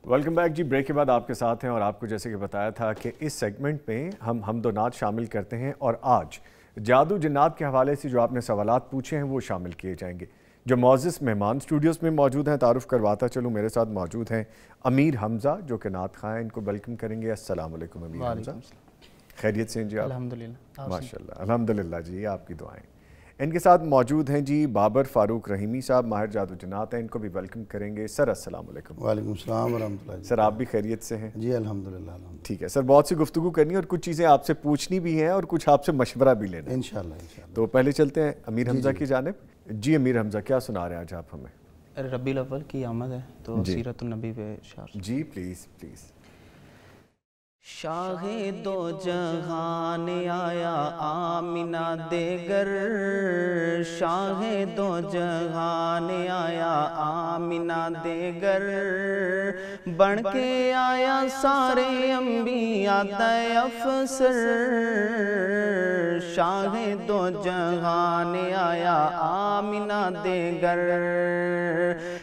Welcome back جی. Break کے بعد آپ کے ساتھ ہیں اور آپ کو جیسے کہ بتایا تھا کہ اس سیگمنٹ میں ہم حمد و نعت شامل کرتے ہیں اور آج جادو جنات کے حوالے سے جو آپ نے سوالات پوچھے ہیں وہ شامل کیے جائیں گے. جو معزز مہمان اسٹوڈیوز میں موجود ہیں تعارف کرواتا چلوں. میرے ساتھ موجود ہیں امیر حمزہ جو کہ نعت خواں ہیں, ان کو ویلکم کریں گے. السلام علیکم امیر حمزہ, خیریت سے ہیں جی آپ؟ الحمدللہ ماشاء اللہ الحمدللہ جی, آپ کی دعائیں. ان کے ساتھ موجود ہیں جی بابر فاروق رحیمی صاحب, ماہر جادو جنات ہیں, ان کو بھی ویلکم کریں گے. سر السلام علیکم. وعلیکم السلام ورحمۃ اللہ. سر آپ بھی خیریت سے ہیں؟ جی الحمدللہ. ٹھیک ہے سر, بہت سی گفتگو کرنی ہے اور کچھ چیزیں آپ سے پوچھنی بھی ہیں اور کچھ آپ سے مشورہ بھی لینا ہے انشاءاللہ. تو پہلے چلتے ہیں امیر حمزہ کی جانب. جی امیر حمزہ, کیا سنا رہے ہیں آج آپ ہمیں؟ ربیع الاول کی آمد ہے تو سیرت النبی پہ اشعار. جی پلیز پلیز. شاہ دو جہان آیا آمینہ دیگر, شاہ دو جہان آیا آمینہ دیگر, بن کے آیا سارے انبیاء دا افسر, شاہ دو جہان آیا آمینہ دیگر,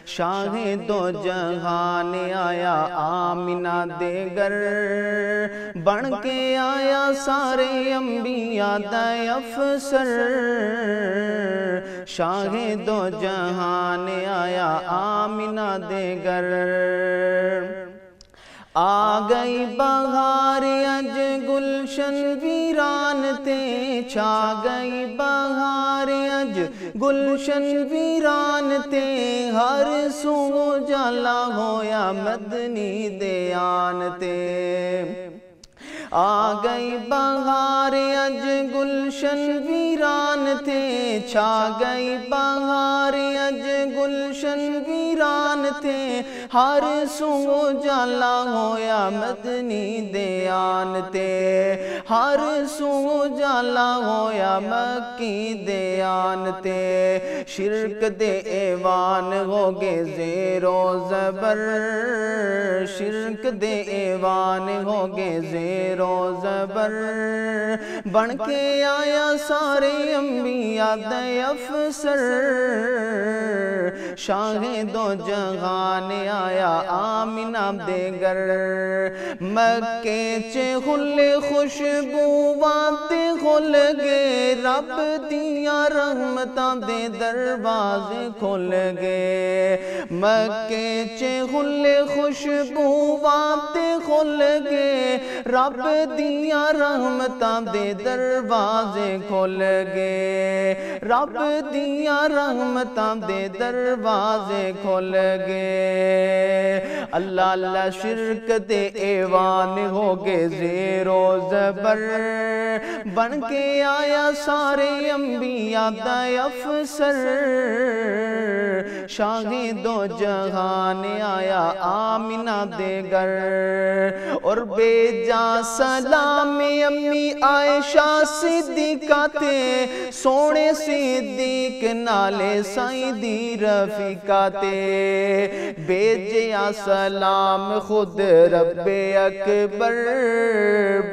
شاہ دو جہان آیا آمینہ دیگر, بن کے آیا سارے انبیاء دا افسر, شاہ دو جہان آیا آمینہ دیگر. آ گئی بہار اج گلشن ویران تے, چھا گئی بہار اج گلشن ویران تے, ہر سو جالا ہویا مدنی دیان تے. آ گئی بہار اج گلشن ویران تے, چھا گئی بہار اج گلشن ویران تے, ہر سو جالا ہویا مدنی دیان تے, ہر سو جالا ہویا مکی دیان تے. شرک دے ایوان ہو گے زیر و زبر, شرک دے ایوان ہو گے زیر و زبر, بن کے آیا سارے انبیاء دا افسر, شاہ دو جہان آیا آمینہ دیگر. مکے چے کھلے خوشبوواں تے کھل گے, رب دیاں رحمتاں دے دروازے کھل گے. مکے چے کھلے خوشبوواں تے کھل گے, رب دیاں رحمتاں دے دروازے کھل گے, رب دیاں رحمتاں دے دروازے کھل گے. اللہ اللہ شرک دے ایوان ہو گے زیر و زبر, بن کے آیا سارے انبیاء دا افسر, شاہ دو جہان آیا آمینہ دیگر. اور بے جا سلام امی عائشہ صدیقہ تے, سونے صدیق نالے سائیں دی رفیقہ تے. بیجیا سلام خود رب اکبر,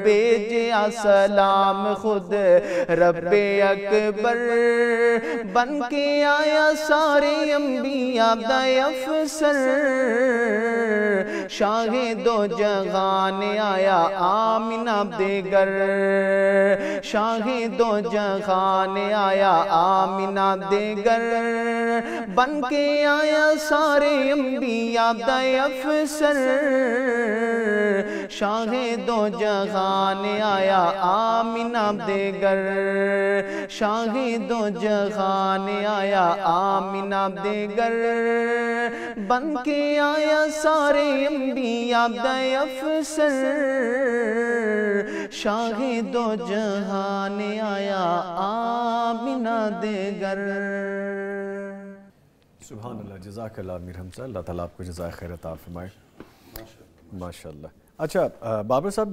بیجیا سلام خود رب اکبر, بن کے آیا سارے انبیاء دا افسر, شاہ دو جہان آیا آمینہ دیگر, شاہ دو جہان آیا آمینہ دیگر, بن کے آیا سارے انبیاء دا افسر, شاہ دو جہان آیا آمینہ دیگر, شاہ دو جہان آیا آمینہ دیگر, بن کے آیا سارے انبیاء دا افسر, شاہ دو جہان آیا آمینہ دیگر. سبحان اللہ, جزاک اللہ امیر حمزہ, اللہ تعالیٰ آپ کو جزائے خیر عطا فرمائے. ماشاءاللہ. اچھا بابر صاحب,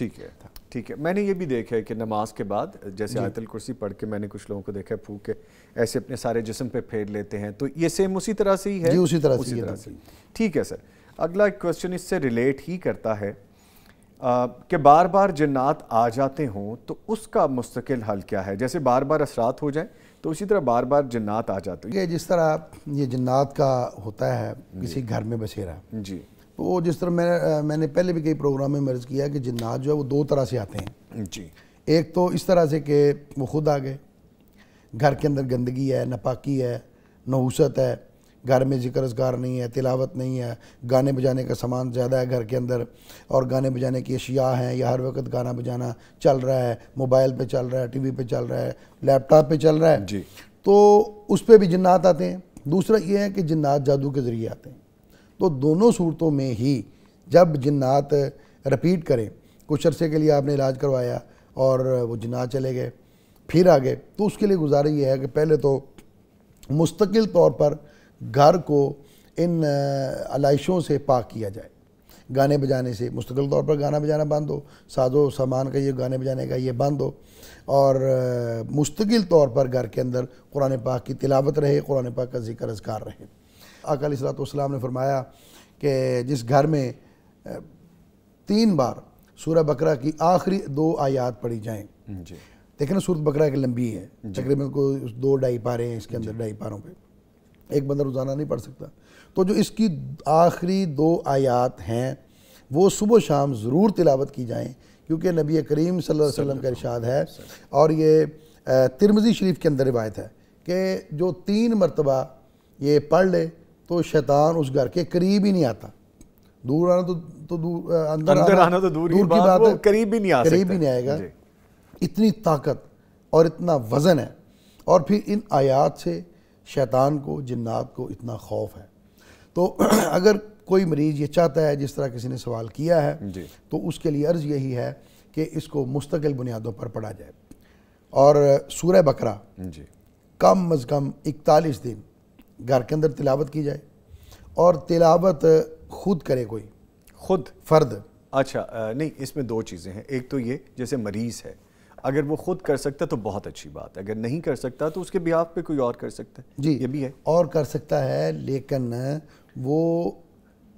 ٹھیک ہے ٹھیک ہے. میں نے یہ بھی دیکھا ہے کہ نماز کے بعد جیسے آیت الکرسی پڑھ کے میں نے کچھ لوگوں کو دیکھا ہے پھونک کے ایسے اپنے سارے جسم پہ پھیر لیتے ہیں, تو یہ سیم اسی طرح سے ہی ہے؟ جی اسی طرح سے. ٹھیک ہے سر. اگلا ایک کوشچن اس سے ریلیٹ ہی کرتا ہے کہ بار بار جنات آ جاتے ہوں تو اس کا مستقل حل کیا ہے؟ جیسے بار بار اثرات ہو جائیں تو اسی طرح بار بار جنات آ جاتے ہیں. کہ جس طرح یہ جنات کا ہوتا ہے کسی گھر میں بسیرا, جی, تو جس طرح میں نے پہلے بھی کئی پروگرام میں عرض کیا کہ جنات جو ہے وہ دو طرح سے آتے ہیں. جی, ایک تو اس طرح سے کہ وہ خود آ گئے, گھر کے اندر گندگی ہے, ناپاکی ہے, نحوست ہے, گھر میں ذکر اذکار نہیں ہے, تلاوت نہیں ہے, گانے بجانے کا سامان زیادہ ہے گھر کے اندر, اور گانے بجانے کی اشیاء ہیں, یا ہر وقت گانا بجانا چل رہا ہے, موبائل پہ چل رہا ہے, ٹی وی پہ چل رہا ہے, لیپ ٹاپ پہ چل رہا ہے, جی, تو اس پہ بھی جنات آتے ہیں. دوسرا یہ ہے کہ جنات جادو کے ذریعے آتے ہیں. تو دونوں صورتوں میں ہی جب جنات رپیٹ کریں, کچھ عرصے کے لیے آپ نے علاج کروایا اور وہ جنات چلے گئے پھر آ گئے, تو اس کے لیے گزارش یہ ہے کہ پہلے تو مستقل طور پر گھر کو ان علائشوں سے پاک کیا جائے. گانے بجانے سے مستقل طور پر گانا بجانا بند ہو, ساز و سامان کا یہ گانے بجانے کا یہ بند ہو, اور مستقل طور پر گھر کے اندر قرآن پاک کی تلاوت رہے, قرآن پاک کا ذکر اذکار رہے. آقا علیہ الصلوۃ والسلام نے فرمایا کہ جس گھر میں 3 بار سورہ بقرہ کی آخری 2 آیات پڑھی جائیں, جی, دیکھیں نا سورۃ بقرہ ایک لمبی ہے, تقریباً کوئی 2-2.5 پارے ہیں اس کے اندر, 2.5 پاروں پہ ایک بندہ روزانہ نہیں پڑھ سکتا. تو جو اس کی آخری 2 آیات ہیں وہ صبح و شام ضرور تلاوت کی جائیں, کیونکہ نبی کریم صلی اللہ علیہ وسلم کا ارشاد ہے, اور یہ ترمذی شریف کے اندر روایت ہے کہ جو 3 مرتبہ یہ پڑھ لے تو شیطان اس گھر کے قریب ہی نہیں آتا. دور آنا تو دور, اندر آنا تو دور کی بات ہے, قریب ہی نہیں آ سکتا, قریب ہی نہیں آئے گا. اتنی طاقت اور اتنا وزن ہے, اور پھر ان آیات سے شیطان کو, جنات کو اتنا خوف ہے. تو اگر کوئی مریض یہ چاہتا ہے, جس طرح کسی نے سوال کیا ہے, تو اس کے لیے عرض یہی ہے کہ اس کو مستقل بنیادوں پر پڑھا جائے, اور سورہ بقرہ کم از کم 41 دن گھر کے اندر تلاوت کی جائے, اور تلاوت خود کرے کوئی, خود فرد. اچھا نہیں, اس میں 2 چیزیں ہیں. ایک تو یہ جیسے مریض ہے, اگر وہ خود کر سکتا تو بہت اچھی بات ہے, اگر نہیں کر سکتا تو اس کے بیہاف پہ کوئی اور کر سکتا ہے. جی, یہ بھی ہے, اور کر سکتا ہے, لیکن وہ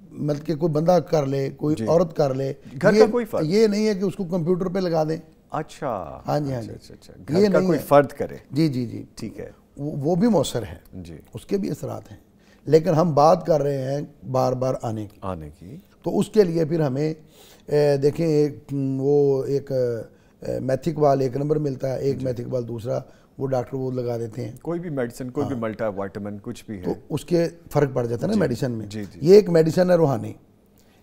مطلب کہ کوئی بندہ کر لے, کوئی عورت کر لے, گھر کا کوئی فرد, یہ نہیں ہے کہ اس کو کمپیوٹر پہ لگا دیں. اچھا, ہاں جی, ہاں جی, گھر کا کوئی فرد کرے. جی جی جی, ٹھیک ہے, وہ بھی مؤثر ہے, جی, اس کے بھی اثرات ہیں, لیکن ہم بات کر رہے ہیں بار بار آنے کی. تو اس کے لیے پھر ہمیں دیکھیں, وہ ایک میتھک وال 1 نمبر ملتا ہے, ایک میتھک وال دوسرا, وہ ڈاکٹر وہ لگا دیتے ہیں, کوئی بھی میڈیسن, کوئی بھی ملٹا وائٹامن کچھ بھی ہے, تو اس کے فرق پڑ جاتا ہے نا میڈیسن میں. یہ ایک میڈیسن ہے روحانی,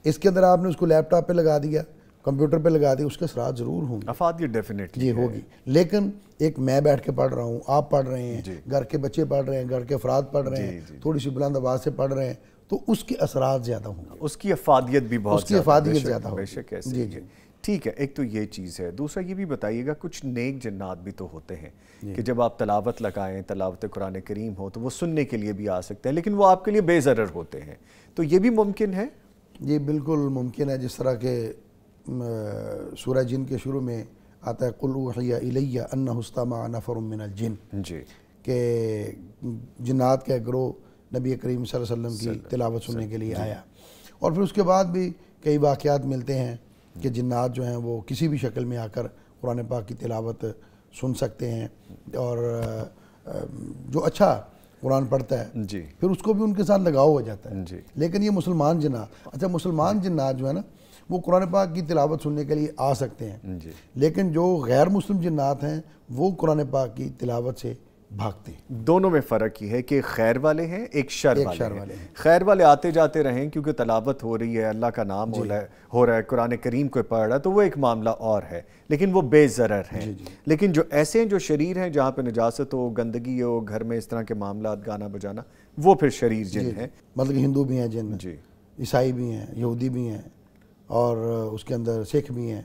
اس کے اندر آپ نے اس کو لیپ ٹاپ پہ لگا دیا, کمپیوٹر پہ لگا دی, اس کے اثرات ضرور ہوں گے, افادیت ڈیفینیٹلی جی ہوگی. لیکن ایک میں بیٹھ کے پڑھ رہا ہوں, آپ پڑھ رہے ہیں, گھر کے بچے پڑھ رہے ہیں, گھر کے افراد پڑھ رہے ہیں, تھوڑی سی بلند آواز سے پڑھ رہے ہیں, تو اس کے اثرات زیادہ ہوں گے, اس کی افادیت بھی بہت, اس کی افادیت زیادہ ہوگی. بے شک ایسے ہی ہے. ٹھیک ہے, ایک تو یہ چیز ہے. دوسرا یہ بھی بتائیے گا, کچھ نیک جنات بھی تو ہوتے ہیں کہ جب آپ تلاوت لگائیں, تلاوت قرآن کریم ہو, تو وہ سننے کے لیے بھی آ سکتے ہیں, لیکن وہ آپ کے لیے بے ضرر ہوتے ہیں, تو یہ بھی ممکن ہے؟ جی بالکل ممکن ہے. جس طرح کہ سورہ جن کے شروع میں آتا ہے قُلْ أُوحِيَ إِلَيَّ أَنَّهُ اسْتَمَعَ نَفَرٌ مِّنَ الْجِنِّ, جی, کہ جنات کا گروہ نبی کریم صلی اللہ علیہ وسلم کی تلاوت سننے کے لیے آیا. اور پھر اس کے بعد بھی کئی واقعات ملتے ہیں کہ جنات جو ہیں وہ کسی بھی شکل میں آ کر قرآن پاک کی تلاوت سن سکتے ہیں, اور جو اچھا قرآن پڑھتا ہے جی, پھر اس کو بھی ان کے ساتھ لگاؤ ہو جاتا ہے. جی, لیکن یہ مسلمان جنات, اچھا مسلمان جنات جو ہے نا, وہ قرآن پاک کی تلاوت سننے کے لیے آ سکتے ہیں, لیکن جو غیر مسلم جنات ہیں وہ قرآن پاک کی تلاوت سے بھاگتے ہیں. دونوں میں فرق یہ ہے کہ خیر والے ہیں, ایک شر والے ہیں. خیر والے آتے جاتے رہیں کیونکہ تلاوت ہو رہی ہے, اللہ کا نام ہو رہا ہے, قرآن کریم کو پڑھ رہا ہے, تو وہ ایک معاملہ اور ہے, لیکن وہ بے ضرر ہیں. لیکن جو ایسے ہیں جو شریر ہیں, جہاں پہ نجاست ہو, گندگی ہو, گھر میں اس طرح کے معاملات, گانا بجانا, وہ پھر شریر جن ہیں. مطلب کہ ہندو بھی ہیں جن, عیسائی بھی ہیں, یہودی بھی ہیں, اور اس کے اندر سکھ بھی ہیں.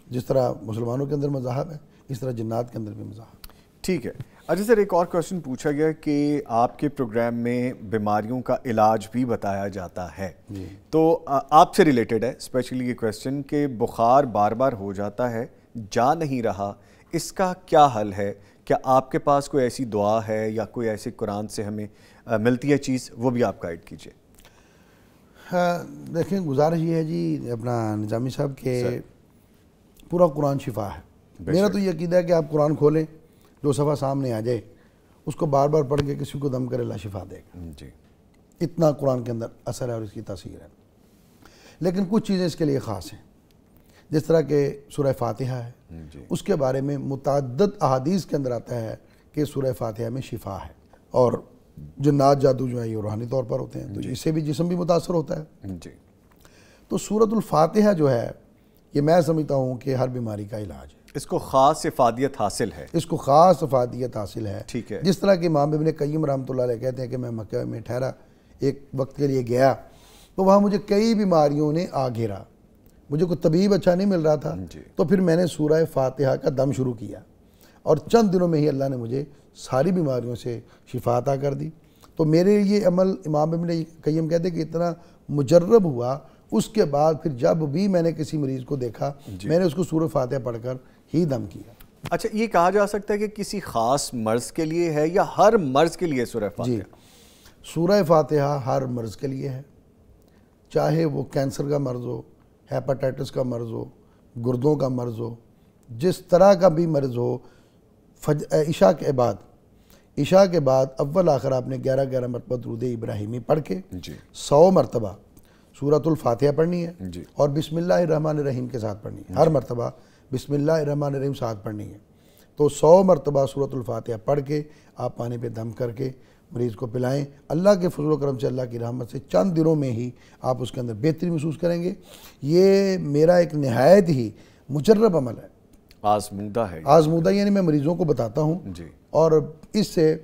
جس طرح مسلمانوں کے اندر مذاہب ہے, اس طرح جنات کے اندر بھی مذاہب. ٹھیک ہے. اچھا سر، ایک اور کوشچن پوچھا گیا کہ آپ کے پروگرام میں بیماریوں کا علاج بھی بتایا جاتا ہے، تو آپ سے ریلیٹڈ ہے اسپیشلی یہ کوشچن کہ بخار بار بار ہو جاتا ہے، جا نہیں رہا، اس کا کیا حل ہے؟ کیا آپ کے پاس کوئی ایسی دعا ہے یا کوئی ایسی قرآن سے ہمیں ملتی ہے چیز، وہ بھی آپ گائیڈ کیجئے۔ دیکھیں گزارش یہ ہے جی اپنا نظامی صاحب کہ پورا قرآن شفا ہے۔ میرا تو یہ عقیدہ ہے کہ آپ قرآن کھولیں، جو صفحہ سامنے آ جائے اس کو بار بار پڑھ کے کسی کو دم کرے، اللہ شفا دے گا جی۔ اتنا قرآن کے اندر اثر ہے اور اس کی تاثیر ہے۔ لیکن کچھ چیزیں اس کے لیے خاص ہیں، جس طرح کہ سورہ فاتحہ ہے، اس کے بارے میں متعدد احادیث کے اندر آتا ہے کہ سورہ فاتحہ میں شفا ہے، اور جنات جادو جو ہے یہ روحانی طور پر ہوتے ہیں، تو اس سے بھی جسم بھی متاثر ہوتا ہے جی۔ تو سورۃ الفاتحہ جو ہے یہ میں سمجھتا ہوں کہ ہر بیماری کا علاج ہے۔ اس کو خاص افادیت حاصل ہے، اس کو خاص افادیت حاصل ہے، ٹھیک ہے۔ جس طرح کہ امام ابن قیم رحمۃ اللہ علیہ کہتے ہیں کہ میں مکہ میں ٹھہرا، ایک وقت کے لیے گیا تو وہاں مجھے کئی بیماریوں نے آ گھیرا، مجھے کوئی طبیب اچھا نہیں مل رہا تھا، تو پھر میں نے سورہ فاتحہ کا دم شروع کیا، اور چند دنوں میں ہی اللہ نے مجھے ساری بیماریوں سے شفا عطا کر دی۔ تو میرے یہ عمل امام ابن قیم کہتے ہیں کہ اتنا مجرب ہوا، اس کے بعد پھر جب بھی میں نے کسی مریض کو دیکھا میں نے اس کو سورہ فاتحہ پڑھ کر ہی دم کیا۔ اچھا، یہ کہا جا سکتا ہے کہ کسی خاص مرض کے لیے ہے یا ہر مرض کے لیے سورہ فاتحہ؟ جی، سورہ فاتحہ ہر مرض کے لیے ہے، چاہے وہ کینسر کا مرض ہو، ہیپاٹائٹس کا مرض ہو، گردوں کا مرض ہو، جس طرح کا بھی مرض ہو۔ عشاء کے بعد اول آخر آپ نے 11 مرتبہ درود ابراہیمی پڑھ کے 100 مرتبہ سورۃ الفاتحہ پڑھنی ہے، اور بسم اللہ الرحمن الرحیم کے ساتھ پڑھنی ہے، ہر مرتبہ بسم اللہ الرحمن الرحیم ساتھ پڑھنی ہے۔ تو 100 مرتبہ سورۃ الفاتحہ پڑھ کے آپ پانی پہ دم کر کے مریض کو پلائیں، اللہ کے فضل و کرم سے، اللہ کی رحمت سے چند دنوں میں ہی آپ اس کے اندر بہتری محسوس کریں گے۔ یہ میرا ایک نہایت ہی مجرب عمل ہے، آزمودہ ہے، آزمودہ یعنی میں مریضوں کو بتاتا ہوں، اور اس سے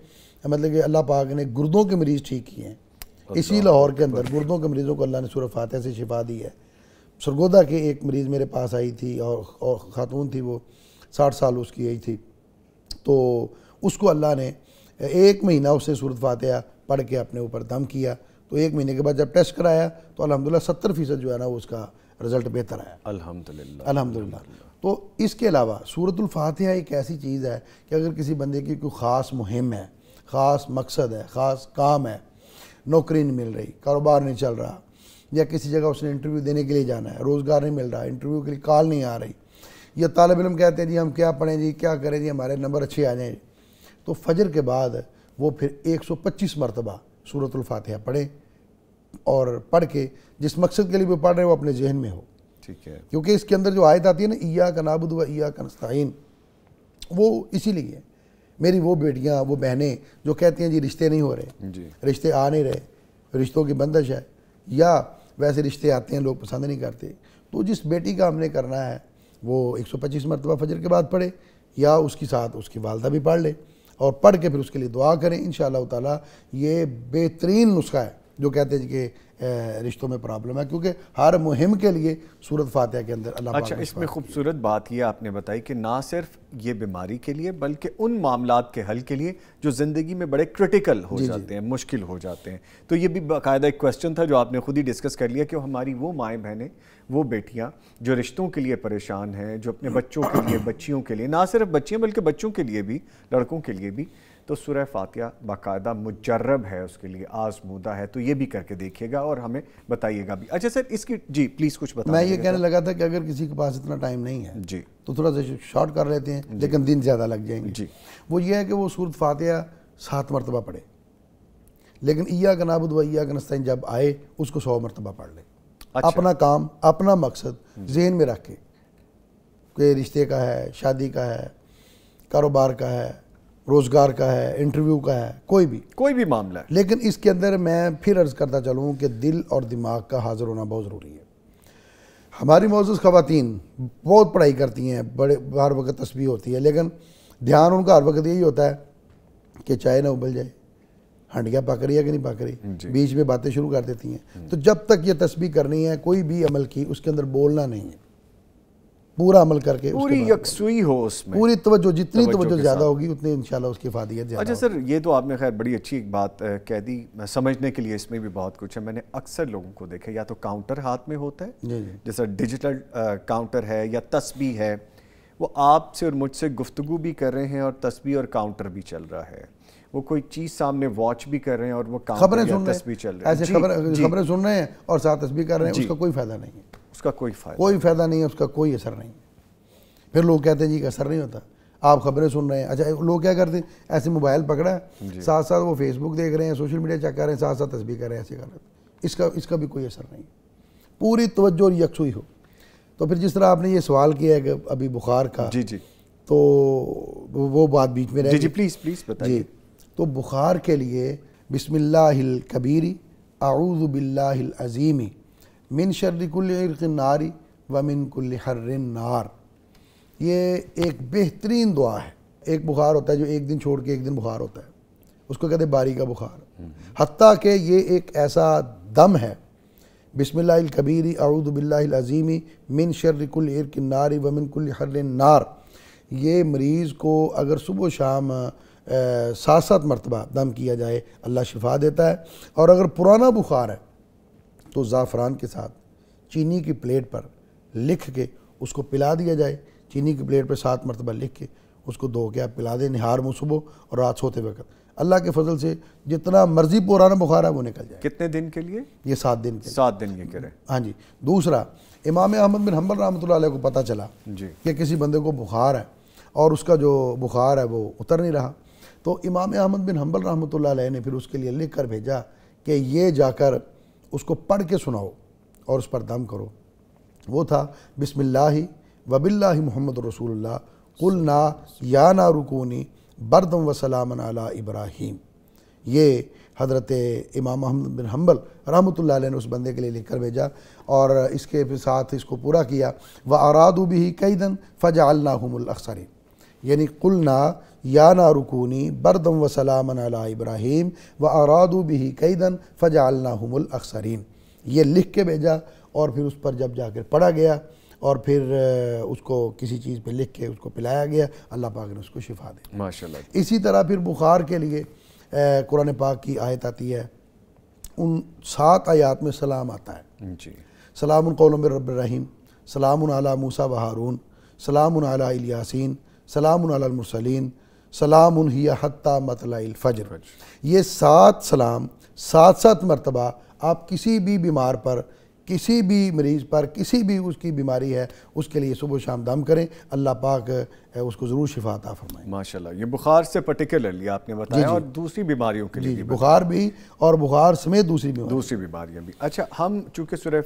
مطلب کہ اللہ پاک نے گردوں کے مریض ٹھیک کیے ہیں۔ اسی لاہور کے اندر گردوں کے مریضوں کو اللہ نے سورہ فاتحہ سے شفا دی ہے۔ سرگودا کے ایک مریض میرے پاس آئی تھی، اور خاتون تھی، وہ 60 سال اس کی آئی تھی، تو اس کو اللہ نے 1 مہینہ اسے سورۃ فاتحہ پڑھ کے اپنے اوپر دم کیا، تو 1 مہینے کے بعد جب ٹیسٹ کرایا تو الحمدللہ 70% جو ہے نا وہ اس کا رزلٹ بہتر آیا، الحمدللہ۔ تو اس کے علاوہ سورۃ الفاتحہ ایک ایسی چیز ہے کہ اگر کسی بندے کی کوئی خاص مہم ہے، خاص مقصد ہے، خاص کام ہے، نوکری نہیں مل رہی، کاروبار نہیں چل رہا، یا کسی جگہ اس نے انٹرویو دینے کے لیے جانا ہے، روزگار نہیں مل رہا، انٹرویو کے لیے کال نہیں آ رہی، یا طالب علم کہتے ہیں جی ہم کیا پڑھیں جی، کیا کریں جی، ہمارے نمبر اچھے آ جائیں، تو فجر کے بعد وہ پھر 125 مرتبہ سورۃ الفاتحہ پڑھیں، اور پڑھ کے جس مقصد کے لیے وہ پڑھ رہے ہیں وہ اپنے ذہن میں ہو، ٹھیک ہے، کیونکہ اس کے اندر جو آیت آتی ہے نا ایاک نعبد و ایاک نستعین، وہ اسی لیے ہے۔ میری وہ بیٹیاں، وہ بہنیں جو کہتی ہیں جی رشتے نہیں ہو رہے، رشتے آ نہیں رہے، رشتوں کی بندش ہے، یا ویسے رشتے آتے ہیں لوگ پسند نہیں کرتے، تو جس بیٹی کا ہم نے کرنا ہے وہ 125 مرتبہ فجر کے بعد پڑھے، یا اس کی ساتھ اس کی والدہ بھی پڑھ لے، اور پڑھ کے پھر اس کے لیے دعا کریں، انشاءاللہ تعالیٰ یہ بہترین نسخہ ہے جو کہتے ہیں کہ رشتوں میں پرابلم ہے، کیونکہ ہر مہم کے لیے سورۃ فاتحہ کے اندر اللہ پاک۔ اچھا، اس میں خوبصورت بات یہ آپ نے بتائی کہ نہ صرف یہ بیماری کے لیے بلکہ ان معاملات کے حل کے لیے جو زندگی میں بڑے کرٹیکل ہو جاتے ہیں، مشکل ہو جاتے ہیں، تو یہ بھی باقاعدہ ایک کویسچن تھا جو آپ نے خود ہی ڈسکس کر لیا کہ ہماری وہ مائیں بہنیں، وہ بیٹیاں جو رشتوں کے لیے پریشان ہیں، جو اپنے بچوں کے لیے، بچیوں کے لیے، نہ صرف بچیاں بلکہ بچوں کے لیے بھی، لڑکوں کے لیے بھی، تو سورہ فاتحہ باقاعدہ مجرب ہے، اس کے لیے آزمودہ ہے، تو یہ بھی کر کے دیکھیے گا اور ہمیں بتائیے گا بھی۔ اچھا سر، اس کی جی پلیز کچھ بتائیں۔ میں یہ کہنے لگا تھا کہ اگر کسی کے پاس اتنا ٹائم نہیں ہے جی تو تھوڑا سا شارٹ کر لیتے ہیں، لیکن دن زیادہ لگ جائیں گے جی۔ وہ یہ ہے کہ وہ سورۃ فاتحہ 7 مرتبہ پڑھے، لیکن ایاک نعبد و ایاک نستعین جب آئے اس کو 100 مرتبہ پڑھ لے۔ اپنا کام، اپنا مقصد ذہن میں رکھ کے، کہ رشتے کا ہے، شادی کا ہے، کاروبار کا ہے، روزگار کا ہے، انٹرویو کا ہے، کوئی بھی معاملہ ہے، لیکن اس کے اندر میں پھر عرض کرتا چلوں کہ دل اور دماغ کا حاضر ہونا بہت ضروری ہے۔ ہماری معزز خواتین بہت پڑھائی کرتی ہیں، بڑے ہر وقت تسبیح ہوتی ہے، لیکن دھیان ان کا ہر وقت یہی ہوتا ہے کہ چائے نہ ابل جائے، ہنڈیاں پک رہی ہے کہ نہیں پک رہی، بیچ میں باتیں شروع کر دیتی ہیں۔ تو جب تک یہ تسبیح کرنی ہے، کوئی بھی عمل کی، اس کے اندر بولنا نہیں ہے، پورا عمل کر کے پوری یکسوئی ہو اس میں، پوری توجہ، جتنی توجہ زیادہ ہوگی اتنی انشاءاللہ اس کی افادیت زیادہ. اچھا سر، یہ تو آپ نے خیر بڑی اچھی ایک بات کہہ دی، سمجھنے کے لیے اس میں بھی بہت کچھ ہے. میں نے اکثر لوگوں کو دیکھا یا تو کاؤنٹر ہاتھ میں ہوتا ہے جیسا ڈیجیٹل کاؤنٹر ہے یا تسبیح ہے، وہ آپ سے اور مجھ سے گفتگو بھی کر رہے ہیں اور تسبیح اور کاؤنٹر بھی چل رہا ہے. وہ کوئی چیز سامنے واچ بھی کر رہے ہیں اور وہ کاؤنٹر یا تسبیح چل رہی ہے. ایسے خبریں سن رہے ہیں اور ساتھ تسبیح کر رہے ہیں، اس کا کوئی فائدہ نہیں ہے. اس کا کوئی فائدہ نہیں ہے، اس کا کوئی اثر نہیں. پھر لوگ کہتے ہیں جی کہ اثر نہیں ہوتا، آپ خبریں سن رہے ہیں. اچھا لوگ کیا کرتے ہیں، ایسے موبائل پکڑا ہے، ساتھ ساتھ وہ فیس بک دیکھ رہے ہیں، سوشل میڈیا چیک کر رہے ہیں، ساتھ ساتھ تسبیح کر رہے ہیں، ایسے کر رہے ہیں. اس کا بھی کوئی اثر نہیں. پوری توجہ اور یکسوئی ہو. تو پھر جس طرح آپ نے یہ سوال کیا ہے کہ ابھی بخار کا، تو وہ بات بیچ میں رہ گئی. پلیز بتائیے. تو بخار کے لیے بسم اللہ الکبیر اعوذ باللہ العظیم من شر کل عرق النار ومن کل حر النار، یہ ایک بہترین دعا ہے. ایک بخار ہوتا ہے جو ایک دن چھوڑ کے ایک دن بخار ہوتا ہے، اس کو کہتے ہیں باری کا بخار. حتیٰ کہ یہ ایک ایسا دم ہے، بسم اللہ الکبیر اعوذ باللہ العظیم من شر کل عرق النار ومن کل حر النار، یہ مریض کو اگر صبح و شام 7 مرتبہ دم کیا جائے اللہ شفا دیتا ہے. اور اگر پرانا بخار ہے تو زعفران کے ساتھ چینی کی پلیٹ پر لکھ کے اس کو پلا دیا جائے. چینی کی پلیٹ پہ 7 مرتبہ لکھ کے اس کو دھو کے آپ پلا دیں نہار منہ صبح اور رات سوتے وقت. اللہ کے فضل سے جتنا مرضی پرانا بخار ہے وہ نکل جائے. کتنے دن کے لیے؟ یہ 7 دن کے. 7 دن یہ کریں. ہاں جی. دوسرا، امام احمد بن حنبل رحمۃ اللہ علیہ کو پتہ چلا کہ کسی بندے کو بخار ہے اور اس کا جو بخار ہے وہ اتر نہیں رہا، تو امام احمد بن حنبل رحمۃ اللہ علیہ نے پھر اس کے لیے لکھ کر بھیجا کہ یہ جا کر اس کو پڑھ کے سناؤ اور اس پر دم کرو. وہ تھا بسم اللہ وباللہ محمد رسول اللہ قلنا یا نار کونی بردم و سلامن علی ابراہیم. یہ حضرت امام احمد بن حنبل رحمۃ اللہ علیہ نے اس بندے کے لیے لکھ کر بھیجا اور اس کے ساتھ اس کو پورا کیا. وَأَرَادُوا بِهِ كَيْدًا فَجَعَلْنَاهُمُ الْأَخْسَرِينَ، یعنی قلنا یا نار کونی بردم و سلامن علی ابراہیم وَأَرَادُوا بِهِ كَيْدًا فَجَعَلْنَاهُمُ الْأَخْسَرِينَ. یہ لکھ کے بھیجا اور پھر اس پر جب جا کر پڑھا گیا اور پھر اس کو کسی چیز پہ لکھ کے اس کو پلایا گیا، اللہ پاک نے اس کو شفا دی ماشاءاللہ. اسی طرح پھر بخار کے لیے قرآن پاک کی آیت آتی ہے، ان 7 آیات میں سلام آتا ہے. سلام قول من رب الرحیم، سلام علی موسیٰ و ہارون، سلام علی الیاسین، سلام علی المرسلین، سلام ہی حتی مطلع الفجر. یہ 7 سلام 7 مرتبہ آپ کسی بھی بیمار پر، کسی بھی مریض پر، کسی بھی اس کی بیماری ہے اس کے لیے صبح و شام دم کریں، اللہ پاک اس کو ضرور شفا عطا فرمائیں. ماشاءاللہ. یہ بخار سے پرٹیکولرلی آپ نے بتایا اور دوسری بیماریوں کے لیے بھی بخار بھی اور بخار سمیت دوسری بیماریاں بھی. اچھا، ہم چونکہ سورہ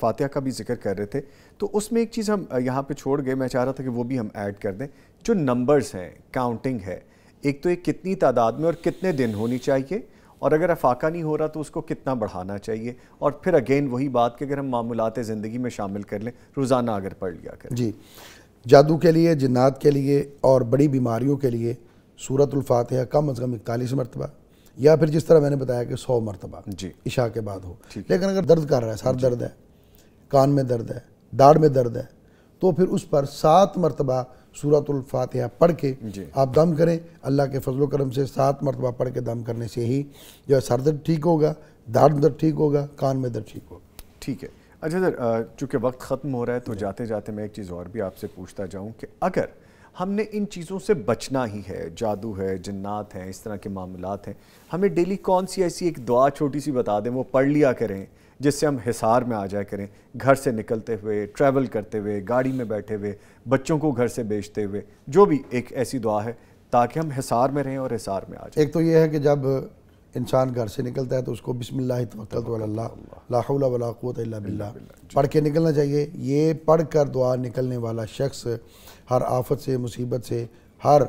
فاتحہ کا بھی ذکر کر رہے تھے تو اس میں ایک چیز ہم یہاں پہ چھوڑ گئے، میں چاہ رہا تھا کہ وہ بھی ہم ایڈ کر دیں. جو نمبرز ہیں، کاؤنٹنگ ہے، ایک تو ایک کتنی تعداد میں اور کتنے دن ہونی چاہیے، اور اگر افاقہ نہیں ہو رہا تو اس کو کتنا بڑھانا چاہیے، اور پھر اگین وہی بات کہ اگر ہم معمولات زندگی میں شامل کر لیں، روزانہ اگر پڑھ لیا کریں. جی، جادو کے لیے، جنات کے لیے اور بڑی بیماریوں کے لیے سورۃ الفاتحہ کم از کم 41 مرتبہ، یا پھر جس طرح میں نے بتایا کہ 100 مرتبہ عشاء کے بعد ہو. لیکن اگر درد کر رہا ہے، سر درد ہے، کان میں درد ہے، داڑھ میں درد ہے، تو پھر اس پر 7 مرتبہ سورۃ الفاتحہ پڑھ کے آپ دم کریں. اللہ کے فضل و کرم سے 7 مرتبہ پڑھ کے دم کرنے سے ہی جو سر درد ٹھیک ہوگا، داڑھ درد ٹھیک ہوگا، کان میں درد ٹھیک ہوگا. ٹھیک ہے. اچھا سر، چونکہ وقت ختم ہو رہا ہے تو جاتے جاتے میں ایک چیز اور بھی آپ سے پوچھتا جاؤں کہ اگر ہم نے ان چیزوں سے بچنا ہی ہے، جادو ہے، جنات ہیں، اس طرح کے معاملات ہیں، ہمیں ڈیلی کون سی ایسی ایک دعا چھوٹی سی بتا دیں، وہ پڑھ لیا کریں جس سے ہم حصار میں آ جائے کریں، گھر سے نکلتے ہوئے، ٹریول کرتے ہوئے، گاڑی میں بیٹھے ہوئے، بچوں کو گھر سے بیچتے ہوئے، جو بھی ایک ایسی دعا ہے تاکہ ہم حصار میں رہیں اور حصار میں آ جائیں. ایک تو یہ ہے کہ جب انسان گھر سے نکلتا ہے تو اس کو بسم اللہ توکلت علی اللہ لا حول ولا قوت الا باللہ پڑھ کے نکلنا چاہیے. یہ پڑھ کر دعا نکلنے والا شخص ہر آفت سے، مصیبت سے، ہر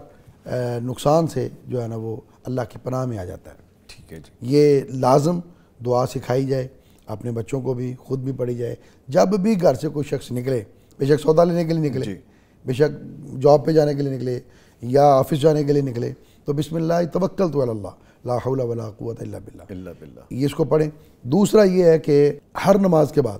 نقصان سے جو ہے نا وہ اللہ کی پناہ میں آ جاتا ہے. ٹھیک ہے جی. یہ لازم دعا سکھائی جائے، اپنے بچوں کو بھی، خود بھی پڑھی جائے. جب بھی گھر سے کوئی شخص نکلے، بے شک سودا لینے کے لیے نکلے، بے شک جاب پہ جانے کے لیے نکلے یا آفس جانے کے لیے نکلے، تو بسم اللہ توکلت علی اللہ لا حول ولا قوت الا باللہ یہ اس کو پڑھیں. دوسرا یہ ہے کہ ہر نماز کے بعد